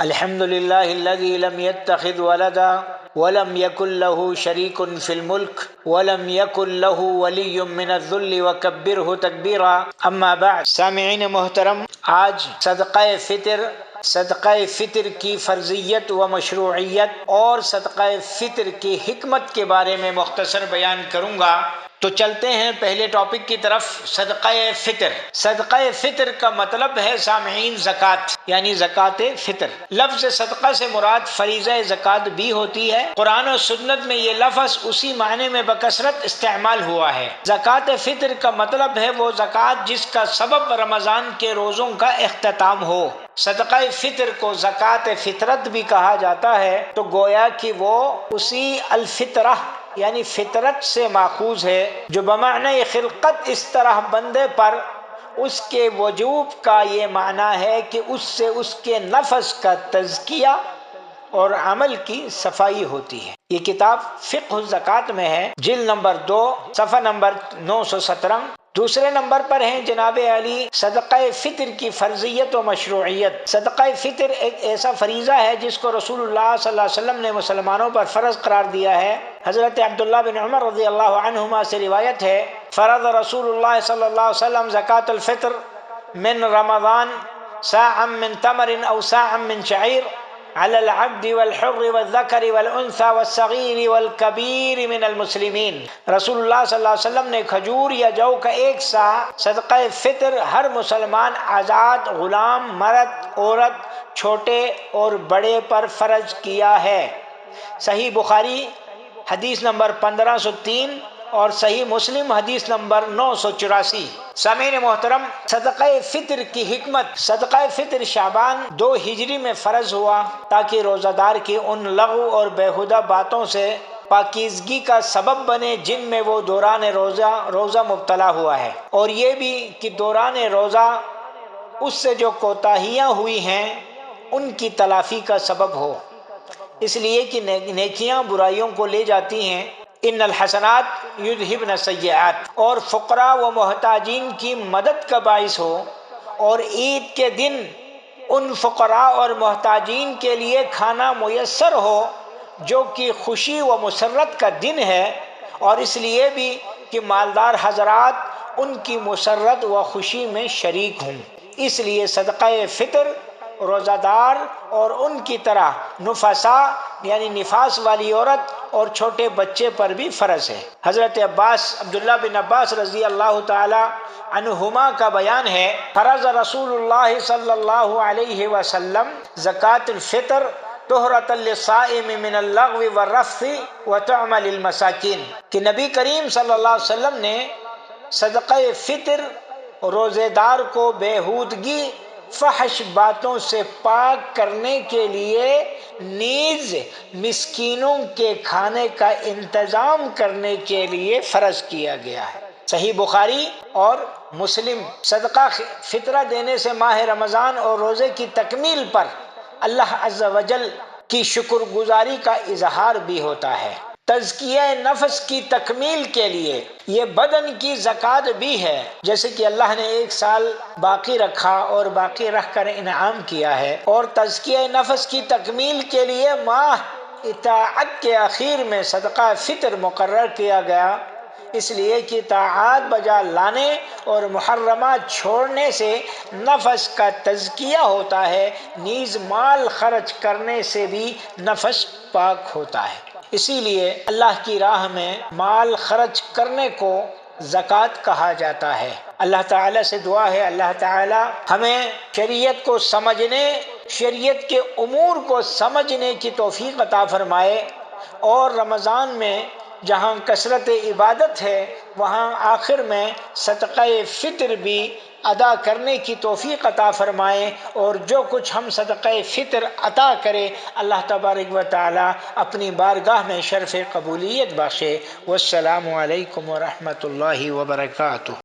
الحمد للہ الذی لم يتخذ ولدا ولم يكن له شریک فی الملک ولم يكن له ولی من الذل وکبرہ تکبیرا اما بعد۔ سامعین محترم، آج صدقہ فطر کی فرضیت و مشروعیت اور صدقہ فطر کی حکمت کے بارے میں مختصر بیان کروں گا۔ تو چلتے ہیں پہلے ٹاپک کی طرف۔ صدقہ فطر۔ صدقہ فطر کا مطلب ہے سامعین زکوٰۃ، یعنی زکوٰۃ فطر۔ لفظ صدقہ سے مراد فریضہ زکوٰۃ بھی ہوتی ہے۔ قرآن و سنت میں یہ لفظ اسی معنی میں بکثرت استعمال ہوا ہے۔ زکوٰۃ فطر کا مطلب ہے وہ زکوٰۃ جس کا سبب رمضان کے روزوں کا اختتام ہو۔ صدقہ فطر کو زکوٰۃ فطرت بھی کہا جاتا ہے، تو گویا کہ وہ اسی الفطرہ یعنی فطرت سے ماخوذ ہے، جو بمعنی خلقت اس طرح بندے پر اس کے وجوب کا یہ معنی ہے کہ اس سے اس کے نفس کا تزکیہ اور عمل کی صفائی ہوتی ہے۔ یہ کتاب فقہ الزکوٰۃ میں ہے، جلد نمبر 2 صفحہ نمبر 917۔ دوسرے نمبر پر ہیں جناب علی صدقہ فطر کی فرضیت و مشروعیت۔ صدقہ فطر ایک ایسا فریضہ ہے جس کو رسول اللہ صلی اللہ علیہ وسلم نے مسلمانوں پر فرض قرار دیا ہے۔ حضرت عبداللہ بن عمر رضی اللہ عنہما سے روایت ہے، فرض رسول اللہ صلی اللہ علیہ وسلم زکاة الفطر من رمضان ساعا من تمر او ساعا من شعیر على العبد والحر والذکر والانثى والصغیر والکبیر من المسلمین۔ رسول اللہ صلی اللہ علیہ وسلم نے کھجور یا جو کا 1 سا صدقہ فطر ہر مسلمان آزاد، غلام، مرد، عورت، چھوٹے اور بڑے پر فرض کیا ہے۔ صحیح بخاری حدیث نمبر 1503 اور صحیح مسلم حدیث نمبر 984۔ سامعین محترم، صدقہ فطر کی حکمت۔ صدقہ فطر شعبان 2 ہجری میں فرض ہوا تاکہ روزہ دار کی ان لغو اور بیہودہ باتوں سے پاکیزگی کا سبب بنے جن میں وہ دوران روزہ مبتلا ہوا ہے، اور یہ بھی کہ دوران روزہ اس سے جو کوتاہیاں ہوئی ہیں ان کی تلافی کا سبب ہو، اس لیے کہ نیکیاں برائیوں کو لے جاتی ہیں۔ ان الحسنات یذہبن السیئات، اور فقراء و محتاجین کی مدد کا باعث ہو، اور عید کے دن ان فقراء اور محتاجین کے لیے کھانا میسر ہو جو کہ خوشی و مسرت کا دن ہے، اور اس لیے بھی کہ مالدار حضرات ان کی مسرت و خوشی میں شریک ہوں۔ اس لیے صدقہ فطر روزہ دار اور ان کی طرح نفساء یعنی نفاس والی عورت اور چھوٹے بچے پر بھی فرض ہے۔ حضرت عبداللہ بن عباس رضی اللہ تعالی عنہما کا بیان ہے، فرض رسول اللہ صلی اللہ علیہ وسلم زکاة الفطر طہرۃ للصائم من اللغو والرفث وطعما للمساکین، کہ نبی کریم صلی اللہ علیہ وسلم نے صدقہ فطر روزے دار کو بیہودگی فحش باتوں سے پاک کرنے کے لیے نیز مسکینوں کے کھانے کا انتظام کرنے کے لیے فرض کیا گیا ہے۔ صحیح بخاری اور مسلم۔ صدقہ فطرہ دینے سے ماہ رمضان اور روزے کی تکمیل پر اللہ عز و جل کی شکر گزاری کا اظہار بھی ہوتا ہے۔ تزکیہ نفس کی تکمیل کے لیے یہ بدن کی زکوٰۃ بھی ہے، جیسے کہ اللہ نے 1 سال باقی رکھا اور باقی رکھ کر انعام کیا ہے، اور تزکیہ نفس کی تکمیل کے لیے ماہ اطاعت کے اخیر میں صدقہ فطر مقرر کیا گیا، اس لیے کہ طاعات بجا لانے اور محرمات چھوڑنے سے نفس کا تزکیہ ہوتا ہے، نیز مال خرچ کرنے سے بھی نفس پاک ہوتا ہے۔ اسی لیے اللہ کی راہ میں مال خرچ کرنے کو زکوٰۃ کہا جاتا ہے۔ اللہ تعالیٰ سے دعا ہے اللہ تعالیٰ ہمیں شریعت کو سمجھنے، شریعت کے امور کو سمجھنے کی توفیق عطا فرمائے، اور رمضان میں جہاں کثرت عبادت ہے وہاں آخر میں صدقہ فطر بھی ادا کرنے کی توفیق عطا فرمائے، اور جو کچھ ہم صدقہ فطر عطا کرے اللہ تبارک و تعالی اپنی بارگاہ میں شرف قبولیت بخشے۔ والسلام علیکم ورحمۃ اللہ وبرکاتہ۔